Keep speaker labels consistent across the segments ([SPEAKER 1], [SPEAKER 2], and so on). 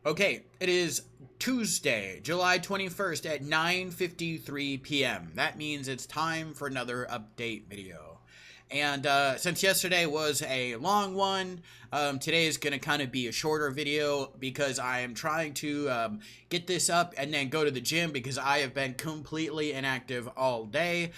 [SPEAKER 1] Okay, it is Tuesday, July 21st at 9:53 p.m. That means it's time for another update video. And since yesterday was a long one, today is going to kind of be a shorter video because I am trying to get this up and then go to the gym because I have been completely inactive all day.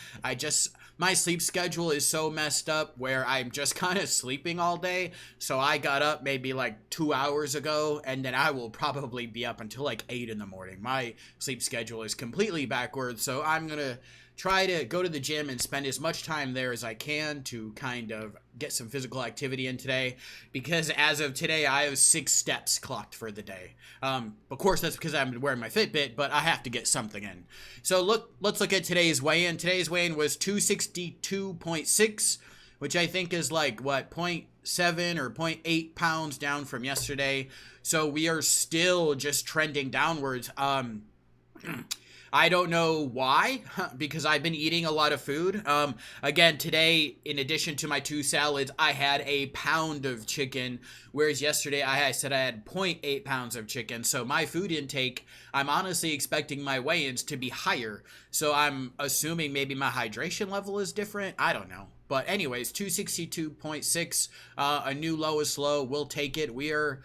[SPEAKER 1] My sleep schedule is so messed up where I'm just kind of sleeping all day. So I got up maybe like 2 hours ago, and then I will probably be up until like 8 in the morning. My sleep schedule is completely backwards, so I'm going to try to go to the gym and spend as much time there as I can to kind of get some physical activity in today, because as of today I have 6 steps clocked for the day. Of course that's because I'm wearing my Fitbit, but I have to get something in. So let's look at today's weigh-in. Today's weigh-in was 262.6, which I think is like what, 0.7 or 0.8 pounds down from yesterday. So we are still just trending downwards. I don't know why, because I've been eating a lot of food. Again, today, in addition to my 2 salads, I had a pound of chicken, whereas yesterday I said I had 0.8 pounds of chicken. So my food intake, I'm honestly expecting my weigh-ins to be higher. So I'm assuming maybe my hydration level is different. I don't know. But anyways, 262.6, a new lowest low. We'll take it. We are,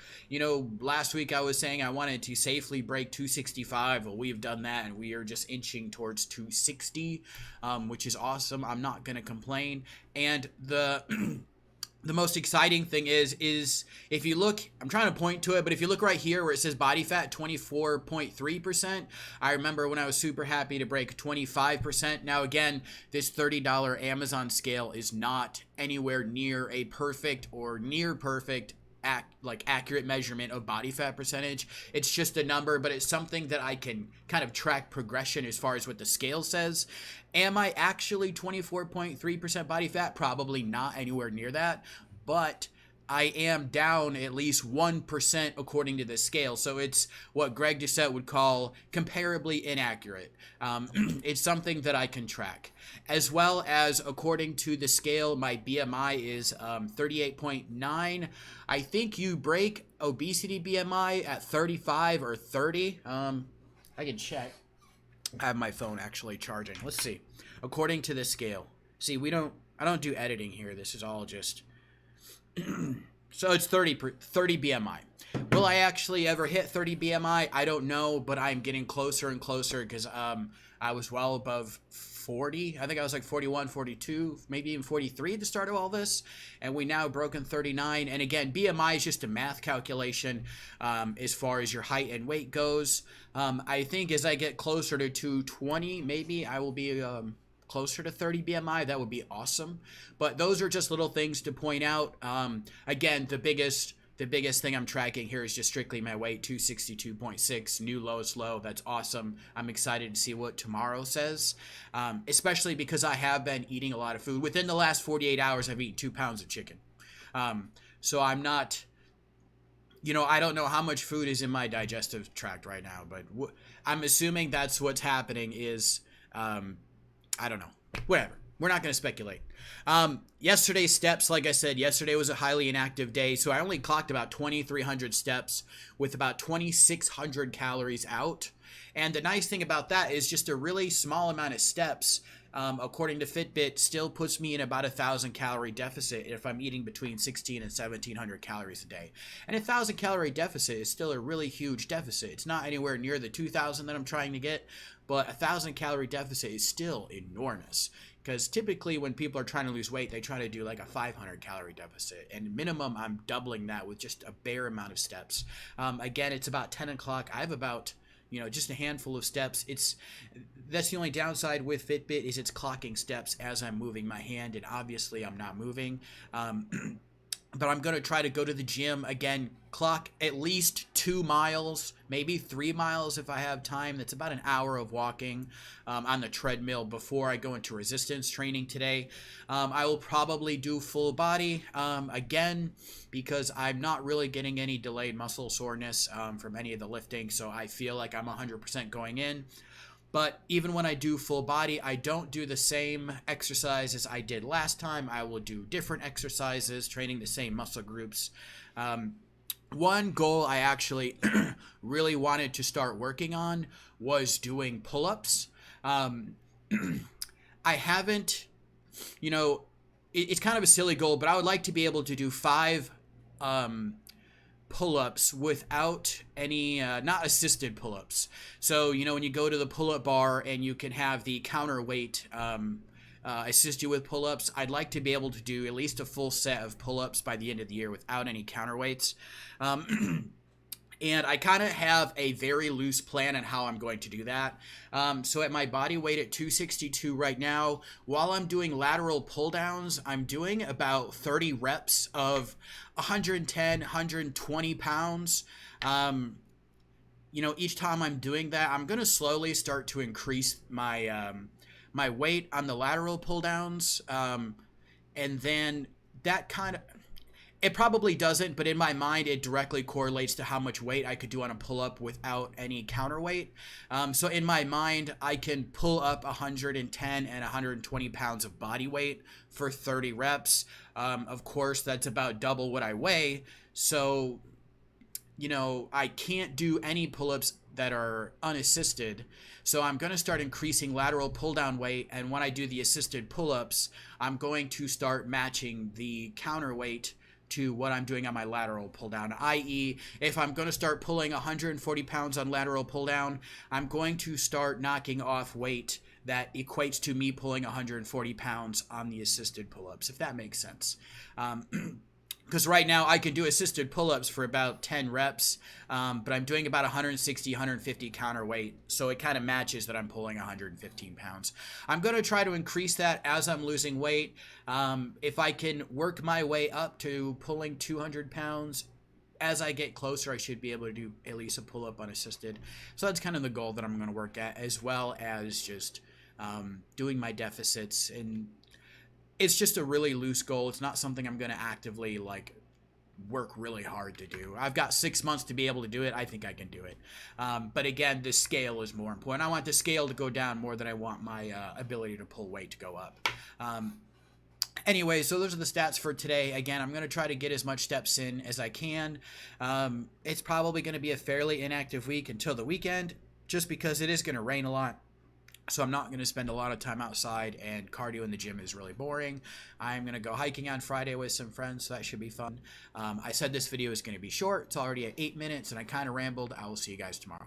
[SPEAKER 1] last week I was saying I wanted to safely break 265. Well, we've done that, and we are just inching towards 260, which is awesome. I'm not going to complain. And the most exciting thing is if you look, I'm trying to point to it, but if you look right here where it says body fat 24.3%, I remember when I was super happy to break 25%. Now again, this $30 Amazon scale is not anywhere near a perfect or near perfect accurate measurement of body fat percentage. It's just a number, but it's something that I can kind of track progression as far as what the scale says. Am I actually 24.3% body fat? Probably not anywhere near that, but I am down at least 1% according to the scale. So it's what Greg Doucette would call comparably inaccurate. It's something that I can track. As well as, according to the scale, my BMI is 38.9. I think you break obesity BMI at 35 or 30. I can check. I have my phone actually charging. Let's see. According to the scale. See, I don't do editing here. This is all just... So it's 30 BMI. Will I actually ever hit 30 BMI? I don't know, but I'm getting closer and closer because I was well above 40. I think I was like 41, 42, maybe even 43 at the start of all this. And we now broken 39. And again, BMI is just a math calculation as far as your height and weight goes. I think as I get closer to 220, maybe I will be... closer to 30 BMI. That would be awesome. But those are just little things to point out. Again, the biggest thing I'm tracking here is just strictly my weight, 262.6, new lowest low. That's awesome. I'm excited to see what tomorrow says, especially because I have been eating a lot of food. Within the last 48 hours, I've eaten 2 pounds of chicken. So I'm not... I don't know how much food is in my digestive tract right now, but I'm assuming that's what's happening is... I don't know. Whatever. We're not going to speculate. Yesterday's steps, like I said, yesterday was a highly inactive day, so I only clocked about 2,300 steps with about 2,600 calories out. And the nice thing about that is just a really small amount of steps, according to Fitbit, still puts me in about 1,000-calorie deficit if I'm eating between 1,600 and 1,700 calories a day. And 1,000-calorie deficit is still a really huge deficit. It's not anywhere near the 2,000 that I'm trying to get, but 1,000-calorie deficit is still enormous. Because typically when people are trying to lose weight, they try to do like a 500-calorie deficit. And minimum, I'm doubling that with just a bare amount of steps. Again, it's about 10 o'clock. I have about... just a handful of steps. That's the only downside with Fitbit is it's clocking steps as I'm moving my hand, and obviously I'm not moving. But I'm going to try to go to the gym again, clock at least 2 miles, maybe 3 miles if I have time. That's about an hour of walking on the treadmill before I go into resistance training today. I will probably do full body again because I'm not really getting any delayed muscle soreness from any of the lifting, so I feel like I'm 100% going in. But even when I do full body, I don't do the same exercises I did last time. I will do different exercises, training the same muscle groups. One goal I actually really wanted to start working on was doing pull-ups. Um, I haven't, you know, it's kind of a silly goal, but I would like to be able to do 5 um, pull-ups without any not assisted pull-ups. So when you go to the pull-up bar and you can have the counterweight assist you with pull-ups, I'd like to be able to do at least a full set of pull-ups by the end of the year without any counterweights. And I kind of have a very loose plan on how I'm going to do that. So at my body weight at 262 right now, while I'm doing lateral pull downs, I'm doing about 30 reps of 110, 120 pounds. Each time I'm doing that, I'm going to slowly start to increase my weight on the lateral pull downs. And then that kind of, it probably doesn't, but in my mind, it directly correlates to how much weight I could do on a pull-up without any counterweight. So in my mind, I can pull up 110 and 120 pounds of body weight for 30 reps. Of course, that's about double what I weigh. So, I can't do any pull-ups that are unassisted. So I'm going to start increasing lateral pull-down weight. And when I do the assisted pull-ups, I'm going to start matching the counterweight to what I'm doing on my lateral pull down, i.e. if I'm going to start pulling 140 pounds on lateral pull down, I'm going to start knocking off weight that equates to me pulling 140 pounds on the assisted pull-ups, if that makes sense. Because right now I can do assisted pull-ups for about 10 reps, but I'm doing about 160, 150 counterweight, so it kind of matches that I'm pulling 115 pounds. I'm going to try to increase that as I'm losing weight. If I can work my way up to pulling 200 pounds, as I get closer, I should be able to do at least a pull-up unassisted. So that's kind of the goal that I'm going to work at, as well as just doing my deficits. And it's just a really loose goal. It's not something I'm going to actively work really hard to do. I've got 6 months to be able to do it. I think I can do it. But again, the scale is more important. I want the scale to go down more than I want my ability to pull weight to go up. Anyway, so those are the stats for today. Again, I'm going to try to get as much steps in as I can. It's probably going to be a fairly inactive week until the weekend, just because it is going to rain a lot. So I'm not going to spend a lot of time outside, and cardio in the gym is really boring. I'm going to go hiking on Friday with some friends, so that should be fun. I said this video is going to be short. It's already at 8 minutes, and I kind of rambled. I will see you guys tomorrow.